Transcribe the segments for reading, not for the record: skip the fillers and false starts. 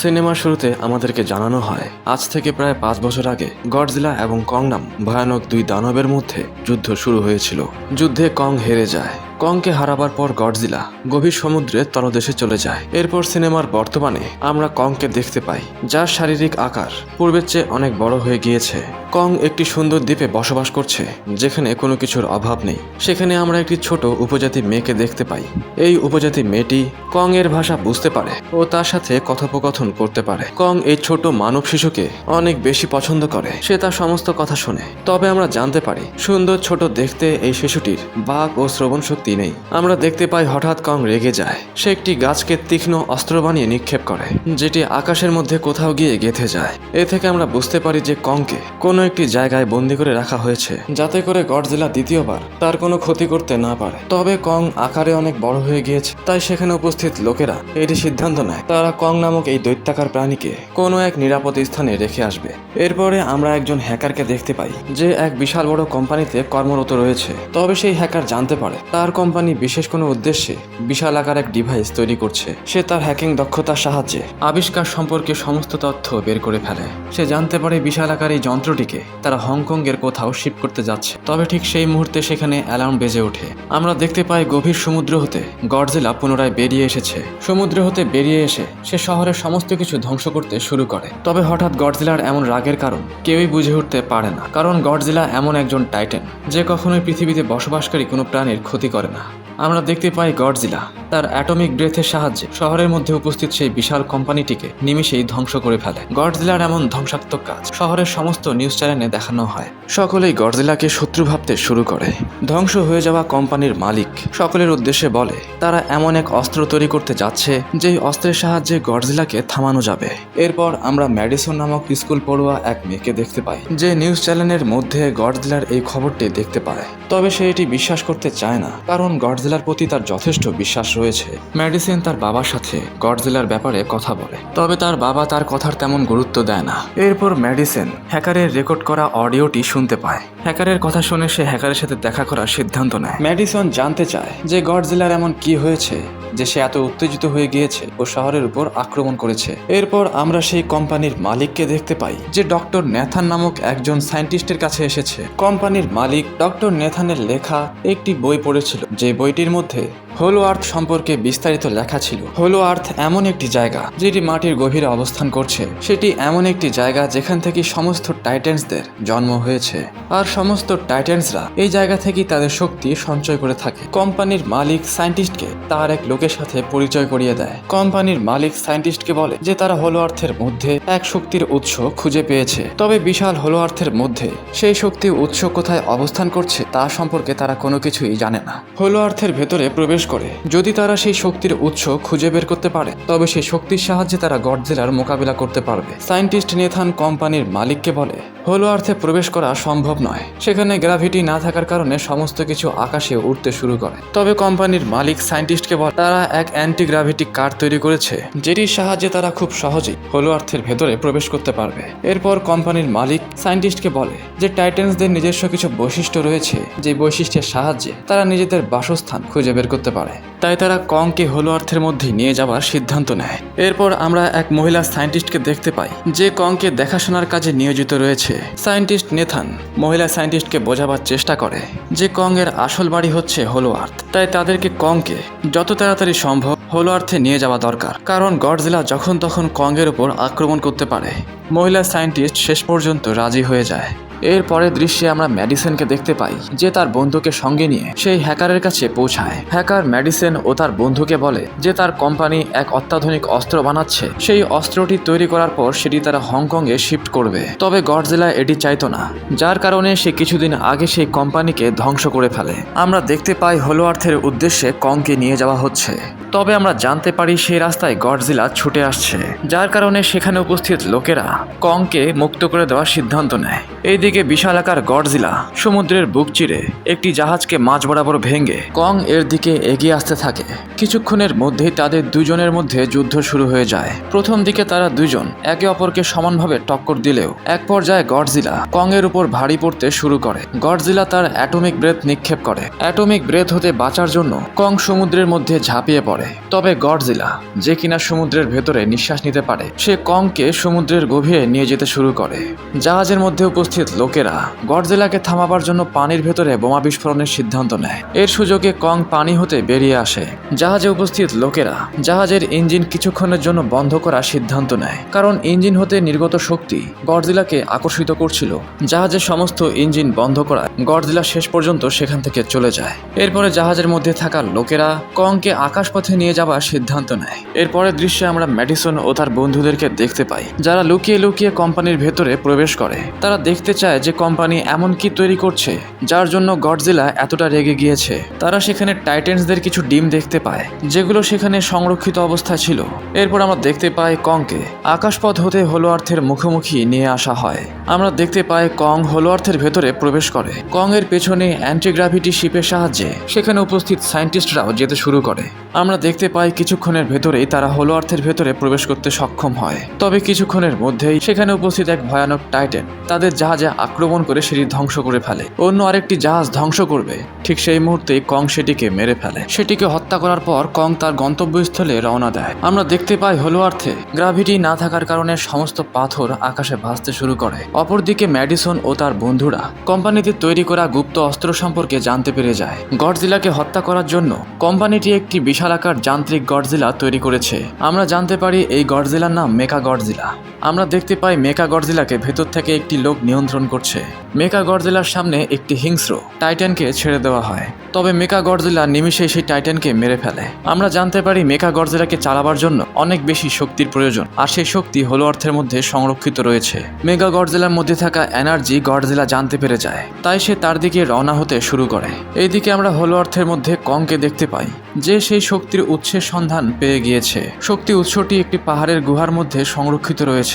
সিনেমার শুরুতে আমাদেরকে জানানো হয় আজ থেকে প্রায় 5 বছর আগে গডজিলা এবং কং নাম ভয়ানক দুই দানবের মধ্যে যুদ্ধ শুরু হয়েছিল। যুদ্ধে কং হেরে যায়। কংকে হারাবার পর গডজিলা গভীর সমুদ্রের তলদেশে চলে যায়। এরপর সিনেমার বর্তমানে আমরা কংকে দেখতে পাই, যার শারীরিক আকার পূর্বের চেয়ে অনেক বড় হয়ে গিয়েছে। কং একটি সুন্দর দ্বীপে বসবাস করছে, যেখানে কোনো কিছুর অভাব নেই। সেখানে আমরা একটি ছোট উপজাতি মেয়েকে দেখতে পাই। এই উপজাতি মেয়েটি কং এর ভাষা বুঝতে পারে ও তার সাথে কথোপকথন করতে পারে। কং এই ছোট মানব শিশুকে অনেক বেশি পছন্দ করে। সে তার সমস্ত কথা শোনে। তবে আমরা জানতে পারি সুন্দর ছোট দেখতে এই শিশুটির বাক ও শ্রবণ শক্তি নেই। আমরা দেখতে পাই হঠাৎ কং রেগে যায়। সে একটি গাছকে তীক্ষ্ণ অস্ত্র বানিয়ে নিক্ষেপ করে, যেটি আকাশের মধ্যে কোথাও গিয়ে গেঁথে যায়। এ থেকে আমরা বুঝতে পারি যে কংকে কোনো একটি জায়গায় বন্দি করে রাখা হয়েছে, যাতে করে গডজিলা দ্বিতীয়বার তার কোনো ক্ষতি করতে না পারে। তবে কং আকারে অনেক বড় হয়ে গিয়েছে, তাই সেখানে উপস্থিত লোকেরা এটি সিদ্ধান্ত নেয় তারা কং নামক এই দৈত্যাকার প্রাণীকে কোনো এক নিরাপদ স্থানে রেখে আসবে। এরপরে আমরা একজন হ্যাকারকে দেখতে পাই, যে এক বিশাল বড় কোম্পানিতে কর্মরত রয়েছে। তবে সেই হ্যাকার জানতে পারে তার কোম্পানি বিশেষ কোনো উদ্দেশ্যে বিশাল আকার এক ডিভাইস তৈরি করছে। সে তার হ্যাকিং দক্ষতার সাহায্যে আবিষ্কার সম্পর্কে সমস্ত তথ্য বের করে ফেলে। সে জানতে পারে বিশাল আকার এই যন্ত্রটিকে তারা হংকং এর কোথাও শিপ করতে যাচ্ছে। তবে ঠিক সেই মুহূর্তে সেখানে অ্যালার্ম বেজে ওঠে। আমরা দেখতে পাই গভীর সমুদ্র হতে গডজিলা পুনরায় বেরিয়ে এসেছে। সমুদ্র হতে বেরিয়ে এসে সে শহরের সমস্ত কিছু ধ্বংস করতে শুরু করে। তবে হঠাৎ গডজিলার এমন রাগের কারণ কেউই বুঝে উঠতে পারে না, কারণ গডজিলা এমন একজন টাইটান যে কখনোই পৃথিবীতে বসবাসকারী কোনো প্রাণীর ক্ষতি করে না। আমরা দেখতে পাই গডজিলা তার অ্যাটমিক ব্রেথের সাহায্যে শহরের মধ্যে উপস্থিত সেই বিশাল কোম্পানিটিকে নিমিষেই ধ্বংস করে ফেলে। গডজিলার এমন ধ্বংসাত্মক কাজ শহরের সমস্ত নিউজ চ্যানেলে দেখানো হয়। সকলেই গডজিলাকে শত্রু ভাবতে শুরু করে। ধ্বংস হয়ে যাওয়া কোম্পানির মালিক সকলের উদ্দেশ্যে বলে তারা এমন এক অস্ত্র তৈরি করতে যাচ্ছে যেই অস্ত্রের সাহায্যে গডজিলাকে থামানো যাবে। এরপর আমরা ম্যাডিসন নামক স্কুল পড়ুয়া এক মেয়েকে দেখতে পাই, যে নিউজ চ্যানেলের মধ্যে গডজিলার এই খবরটি দেখতে পায়। তবে সে এটি বিশ্বাস করতে চায় না, কারণ গডজিলার প্রতি তার যথেষ্ট বিশ্বাস রয়েছে। ম্যাডিসন তার বাবার সাথে গডজিলার ব্যাপারে কথা বলে, তবে তার বাবা তার কথার তেমন গুরুত্ব দেয় না। এরপর ম্যাডিসন হ্যাকারের রেকর্ড করা অডিওটি শুনতে পায়। হ্যাকারের কথা শুনে সে হ্যাকারের সাথে দেখা করার সিদ্ধান্ত নেয়। ম্যাডিসন জানতে চায় যে গডজিলার এমন কি হয়েছে যে সে এত উত্তেজিত হয়ে গিয়েছে ও শহরের উপর আক্রমণ করেছে। এরপর আমরা সেই কোম্পানির মালিককে দেখতে পাই, যে ডক্টর নেথান নামক একজন সায়েন্টিস্টের কাছে এসেছে। কোম্পানির মালিক ডক্টর নেথানের লেখা একটি বই পড়েছিল, যে বইটির মধ্যে হোলো আর্থ সম্পর্কে বিস্তারিত লেখা ছিল। হোলো আর্থ এমন একটি জায়গা যেটি মাটির গভীরে অবস্থান করছে। সেটি এমন একটি জায়গা যেখান থেকে সমস্ত টাইটান্সদের জন্ম হয়েছে, আর সমস্ত টাইটান্সরা এই জায়গা থেকেই তাদের শক্তি সঞ্চয় করে থাকে। কোম্পানির মালিক সায়েন্টিস্টকে তার এক লোকের সাথে পরিচয় করিয়ে দেয়। কোম্পানির মালিক সায়েন্টিস্টকে বলে যে তারা হোলো আর্থের মধ্যে এক শক্তির উৎস খুঁজে পেয়েছে। তবে বিশাল হোলো আর্থের মধ্যে সেই শক্তির উৎস কোথায় অবস্থান করছে তা সম্পর্কে তারা কোনো কিছুই জানে না। হোলো আর্থের ভেতরে প্রবেশ করে যদি তারা সেই শক্তির উৎস খুঁজে বের করতে পারে, তবে সেই শক্তির সাহায্যে তারা গডজিলার মোকাবিলা করতে পারবে। সায়েন্টিস্ট নেথান কোম্পানির মালিককে বলে হোলো আর্থে প্রবেশ করা সম্ভব নয়, সেখানে গ্র্যাভিটি না থাকার কারণে সমস্ত কিছু আকাশে উড়তে শুরু করে। তবে কোম্পানির মালিক সায়েন্টিস্টকে বলে তারা এক অ্যান্টি গ্র্যাভিটি কার তৈরি করেছে, যেটির সাহায্যে তারা খুব সহজেই হোলো আর্থের ভেতরে প্রবেশ করতে পারবে। এরপর কোম্পানির মালিক সায়েন্টিস্টকে বলে যে টাইটান্সদের নিজস্ব কিছু বৈশিষ্ট্য রয়েছে, যে বৈশিষ্ট্যের সাহায্যে তারা নিজেদের বাসস্থান খুঁজে বের করতে পারে। তাই তারা কংকে হোলো আর্থের মধ্যে নিয়ে যাওয়ার সিদ্ধান্ত নেয়। এরপর আমরা এক মহিলা সায়েন্টিস্টকে দেখতে পাই, যে কংকে দেখাশোনার কাজে নিয়োজিত রয়েছে। সায়েন্টিস্ট নেথান মহিলা সায়েন্টিস্টকে বোঝাবার চেষ্টা করে যে কং এর আসল বাড়ি হচ্ছে হোলো আর্থ, তাই তাদেরকে কংকে যত তাড়াতাড়ি সম্ভব হোলো আর্থে নিয়ে যাওয়া দরকার, কারণ গডজিলা যখন তখন কং এর উপর আক্রমণ করতে পারে। মহিলা সায়েন্টিস্ট শেষ পর্যন্ত রাজি হয়ে যায়। এর পরের দৃশ্যে আমরা ম্যাডিসনকে দেখতে পাই, যে তার বন্ধুকে সঙ্গে নিয়ে সেই হ্যাকারের কাছে পৌঁছায়। হ্যাকার ম্যাডিসন ও তার বন্ধুকে বলে যে তার কোম্পানি এক অত্যাধুনিক অস্ত্র বানাচ্ছে। সেই অস্ত্রটি তৈরি করার পর সেটি তারা হংকংয়ে শিফট করবে। তবে গডজিলা এটি চাইতো না, যার কারণে সে কিছুদিন আগে সেই কোম্পানিকে ধ্বংস করে ফেলে। আমরা দেখতে পাই হোলো আর্থের উদ্দেশ্যে কংকে নিয়ে যাওয়া হচ্ছে। তবে আমরা জানতে পারি সেই রাস্তায় গডজিলা ছুটে আসছে, যার কারণে সেখানে উপস্থিত লোকেরা কংকে মুক্ত করে দেওয়ার সিদ্ধান্ত নেয়। এইদিকে এদিকে বিশালাকার গডজিলা সমুদ্রের বুক চিরে একটি জাহাজকে মাঝ বরাবর ভেঙে কং এর দিকে এগিয়ে আসতে থাকে। কিছুক্ষণের মধ্যেই তাদের দুজনের মধ্যে যুদ্ধ শুরু হয়ে যায়। প্রথম দিকে তারা দুজন একে অপরকে সমানভাবে টক্কর দিলেও এক পর্যায়ে গডজিলা কং এর উপর ভারী পড়তে শুরু করে। গডজিলা তার অ্যাটমিক ব্রেথ নিক্ষেপ করে। অ্যাটমিক ব্রেথ হতে বাঁচার জন্য কং সমুদ্রের মধ্যে ঝাঁপিয়ে পড়ে। তবে গডজিলা, যে কিনা সমুদ্রের ভেতরে নিঃশ্বাস নিতে পারে, সে কংকে সমুদ্রের গভীরে নিয়ে যেতে শুরু করে। জাহাজের মধ্যে উপস্থিত লোকেরা গডজিলাকে থামাবার জন্য পানির ভেতরে বোমা বিস্ফোরণের সিদ্ধান্ত নেয়। এর সুযোগে কং পানি হতে বেরিয়ে আসে। জাহাজে উপস্থিত লোকেরা জাহাজের ইঞ্জিন কিছুক্ষণের জন্য বন্ধ করার সিদ্ধান্ত নেয়, কারণ ইঞ্জিন হতে নির্গত শক্তি গডজিলাকে আকর্ষিত করছিল। জাহাজের সমস্ত ইঞ্জিন বন্ধ করায় গডজিলা শেষ পর্যন্ত সেখান থেকে চলে যায়। এরপরে জাহাজের মধ্যে থাকা লোকেরা কংকে আকাশপথে নিয়ে যাওয়ার সিদ্ধান্ত নেয়। এরপরের দৃশ্যে আমরা ম্যাডিসন ও তার বন্ধুদেরকে দেখতে পাই, যারা লুকিয়ে লুকিয়ে কোম্পানির ভেতরে প্রবেশ করে। তারা দেখতে চায় যে কোম্পানি এমন কি তৈরি করছে যার জন্য গডজিলা এতটা রেগে গিয়েছে। তারা সেখানে টাইটেন্সদের কিছু ডিম দেখতে পায়, যেগুলো সেখানে সংরক্ষিত অবস্থায় ছিল। এরপর আমরা দেখতে পাই কংকে আকাশপথ হতে হোলো আর্থের মুখোমুখি নিয়ে আসা হয়। আমরা দেখতে পাই কং হোলো আর্থের ভেতরে প্রবেশ করে। কং এর পেছনে অ্যান্টিগ্রাভিটি শিপের সাহায্যে সেখানে উপস্থিত সায়েন্টিস্টরাও যেতে শুরু করে। আমরা দেখতে পাই কিছুক্ষণের ভেতরেই তারা হোলো আর্থের ভেতরে প্রবেশ করতে সক্ষম হয়। তবে কিছুক্ষণের মধ্যেই সেখানে উপস্থিত এক ভয়ানক টাইটেন তাদের জাহাজে আক্রমণ করে সেটি ধ্বংস করে ফেলে। অন্য আরেকটি জাহাজ ধ্বংস করবে, ঠিক সেই মুহূর্তেই কং সেটিকে মেরে ফেলে। সেটিকে হত্যা করার পর কং তার গন্তব্যস্থলে রওনা দেয়। আমরা দেখতে পাই হোলো আর্থে গ্রাভিটি না থাকার কারণে সমস্ত পাথর আকাশে ভাসতে শুরু করে। অপরদিকে ম্যাডিসন ও তার বন্ধুরা কোম্পানিতে তৈরি করা গুপ্ত অস্ত্র সম্পর্কে জানতে পেরে যায়। গডজিলাকে হত্যা করার জন্য কোম্পানিটি একটি বিশালাকার যান্ত্রিক গডজিলা তৈরি করেছে। আমরা জানতে পারি এই গডজিলার নাম মেকা গডজিলা। আমরা দেখতে পাই মেকা গডজিলাকে ভেতর থেকে একটি লোক নিয়ন্ত্রণ করছে। মেকা গডজিলার সামনে একটি হিংস্র টাইটানকে ছেড়ে দেওয়া হয়, তবে মেকা গডজিলা নিমিষেই সেই টাইটানকে মেরে ফেলে। আমরা জানতে পারি মেকা গডজিলাকে চালাবার জন্য অনেক বেশি শক্তির প্রয়োজন, আর সেই শক্তি হোলো আর্থের মধ্যে সংরক্ষিত রয়েছে। মেগা গডজিলার মধ্যে থাকা এনার্জি গডজিলা জানতে পেরে যায়, তাই সে তার দিকে রওনা হতে শুরু করে। এইদিকে আমরা হোলো আর্থের মধ্যে কংকে দেখতে পাই, যে সেই শক্তির উৎসের সন্ধান পেয়ে গিয়েছে। শক্তি উৎসটি একটি পাহাড়ের গুহার মধ্যে সংরক্ষিত রয়েছে।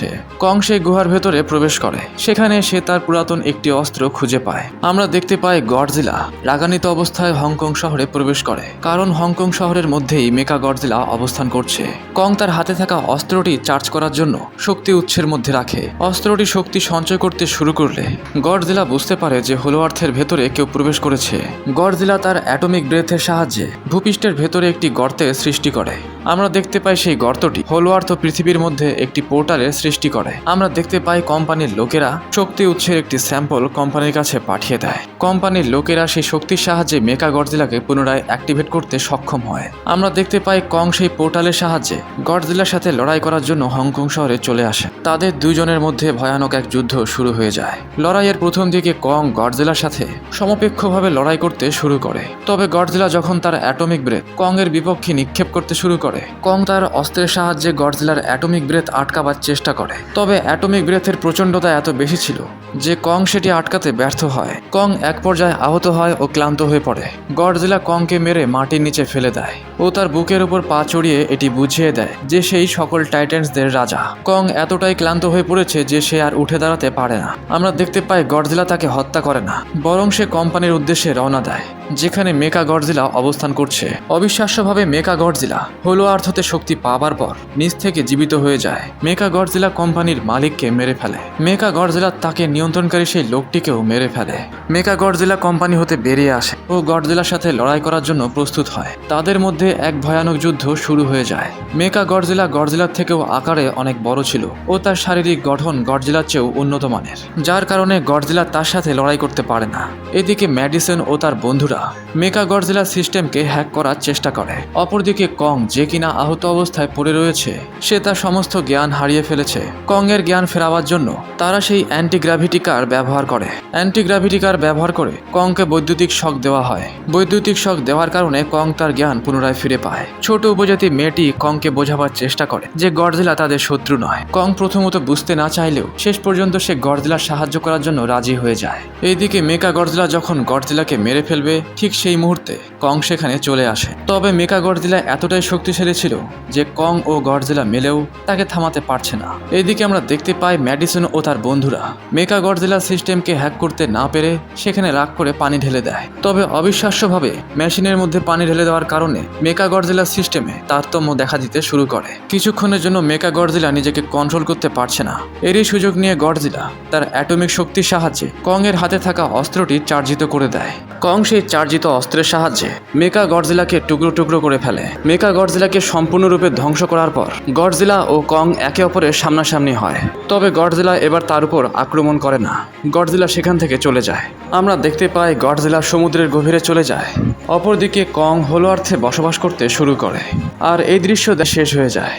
কং সেই গুহার ভেতরে প্রবেশ করে। সেখানে সে তার পুরাতন একটি অস্ত্র খুঁজে পায়। আমরা দেখতে পাই গডজিলা রাগান্বিত অবস্থায় হংকং শহরে প্রবেশ করে, কারণ হংকং শহরের মধ্যেই মেকা গডজিলা অবস্থান করছে। কং তার হাতে থাকা অস্ত্রটি চার্জ করার জন্য শক্তি উৎসের মধ্যে রাখে। অস্ত্রটি শক্তি সঞ্চয় করতে শুরু করলে গডজিলা বুঝতে পারে যে হোলো আর্থের ভেতরে কেউ প্রবেশ করেছে। গডজিলা তার অ্যাটমিক ব্রেথের সাহায্যে ভূপৃষ্ঠের ভেতরে একটি গর্তের সৃষ্টি করে। আমরা দেখতে পাই সেই গর্তটি হোলো আর্থ পৃথিবীর মধ্যে একটি পোর্টালের সৃষ্টি করে। আমরা দেখতে পাই কোম্পানির লোকেরা শক্তি উৎসের একটি স্যাম্পল কোম্পানির কাছে পাঠিয়ে দেয়। কোম্পানির লোকেরা সেই শক্তির সাহায্যে মেকা গডজিলাকে পুনরায় অ্যাক্টিভেট করতে সক্ষম হয়। আমরা দেখতে পাই কং সেই পোর্টালের সাহায্যে গডজিলার সাথে লড়াই করার জন্য হংকং শহরে চলে আসে। তাদের দুজনের মধ্যে ভয়ানক এক যুদ্ধ শুরু হয়ে যায়। লড়াইয়ের প্রথম দিকে কং গডজিলার সাথে সমপেক্ষভাবে লড়াই করতে শুরু করে, তবে গডজিলা যখন তার অ্যাটমিক ব্রেথ কং এর বিপক্ষে নিক্ষেপ করতে শুরু করে, কং তার অস্ত্রের সাহায্যে গডজিলার অ্যাটমিক ব্রেথ আটকাবার চেষ্টা করে। তবে অ্যাটমিক ব্রেথের প্রচণ্ডতা এত বেশি ছিল যে কং সেটি আটকাতে ব্যর্থ হয়। কং এক পর্যায়ে আহত হয় ও ক্লান্ত হয়ে পড়ে। গডজিলা কংকে মেরে মাটির নিচে ফেলে দেয় ও তার বুকের উপর পা চড়িয়ে এটি বুঝিয়ে দেয় যে সেই সকল টাইটেন্সদের রাজা। কং এতটাই ক্লান্ত হয়ে পড়েছে যে সে আর উঠে দাঁড়াতে পারে না। আমরা দেখতে পাই গডজিলা তাকে হত্যা করে না, বরং সে কোম্পানির উদ্দেশ্যে রওনা দেয়, যেখানে মেকা গডজিলা অবস্থান করছে। অবিশ্বাস্যভাবে মেকা গডজিলা হোলো আর্থতে শক্তি পাবার পর নিচ থেকে জীবিত হয়ে যায়। মেকা গডজিলা কোম্পানির মালিককে মেরে ফেলে। মেকা গডজিলা তাকে নিয়ন্ত্রণকারী সেই লোকটিকেও মেরে ফেলে। মেকা গডজিলা কোম্পানি হতে বেরিয়ে আসে ও গডজিলার সাথে লড়াই করার জন্য প্রস্তুত হয়। তাদের মধ্যে এক ভয়ানক যুদ্ধ শুরু হয়ে যায়। মেকা গডজিলা গডজিলার থেকেও আকারে অনেক বড় ছিল ও তার শারীরিক গঠন গডজিলার চেয়েও উন্নত মানের, যার কারণে গডজিলা তার সাথে লড়াই করতে পারে না। এদিকে ম্যাডিসন ও তার বন্ধুরা মেকা গডজিলা সিস্টেমকে হ্যাক করার চেষ্টা করে। অপরদিকে কং, যে কিনা আহত অবস্থায় পড়ে রয়েছে, সে তার সমস্ত জ্ঞান হারিয়ে ফেলেছে। কং এর জ্ঞান ফেরাবার জন্য তারা সেই অ্যান্টিগ্রাভিটি কার ব্যবহার করে। অ্যান্টিগ্রাভিটি কার ব্যবহার করে কংকে বৈদ্যুতিক শক দেওয়া হয়। বৈদ্যুতিক শক দেওয়ার কারণে কং তার জ্ঞান পুনরায় ফিরে পায়। ছোট উপজাতি মেয়েটি কংকে বোঝাবার চেষ্টা করে যে গডজিলা তাদের শত্রু নয়। কং প্রথমত বুঝতে না চাইলেও শেষ পর্যন্ত সে গডজিলার সাহায্য করার জন্য রাজি হয়ে যায়। এইদিকে মেকা গডজিলা যখন গডজিলাকে মেরে ফেলবে, ঠিক সেই মুহূর্তে কং সেখানে চলে আসে। তবে মেকা গডজিলা এতটাই শক্তিশালী ছিল যে কং ও গডজিলা মিলেও তাকে থামাতে পারছে না। এইদিকে আমরা দেখতে পাই ম্যাডিসন ও তার বন্ধুরা মেকা গডজিলা সিস্টেমকে হ্যাক করতে না পেরে সেখানে রাগ করে পানি ঢেলে দেয়। তবে অবিশ্বাস্যভাবে মেশিনের মধ্যে পানি ঢেলে দেওয়ার কারণে মেকা গডজিলা সিস্টেমে তারতম্য দেখা দিতে শুরু করে। কিছুক্ষণের জন্য মেকা গডজিলা নিজেকে কন্ট্রোল করতে পারছে না। এরই সুযোগ নিয়ে গডজিলা তার অ্যাটমিক শক্তির সাহায্যে কং এর হাতে থাকা অস্ত্রটি চার্জিত করে দেয়। কং সেই চার্জিত অস্ত্রের সাহায্যে মেকা গডজিলাকে টুকরো টুকরো করে ফেলে। মেকা গডজিলাকে সম্পূর্ণরূপে ধ্বংস করার পর গডজিলা ও কং একে অপরের সামনাসামনি হয়। তবে গডজিলা এবার তার উপর আক্রমণ করে না, গডজিলা সেখান থেকে চলে যায়। আমরা দেখতে পাই গডজিলা সমুদ্রের গভীরে চলে যায়। অপরদিকে কং হলো অর্থে বসবাস করতে শুরু করে। আর এই দৃশ্য শেষ হয়ে যায়।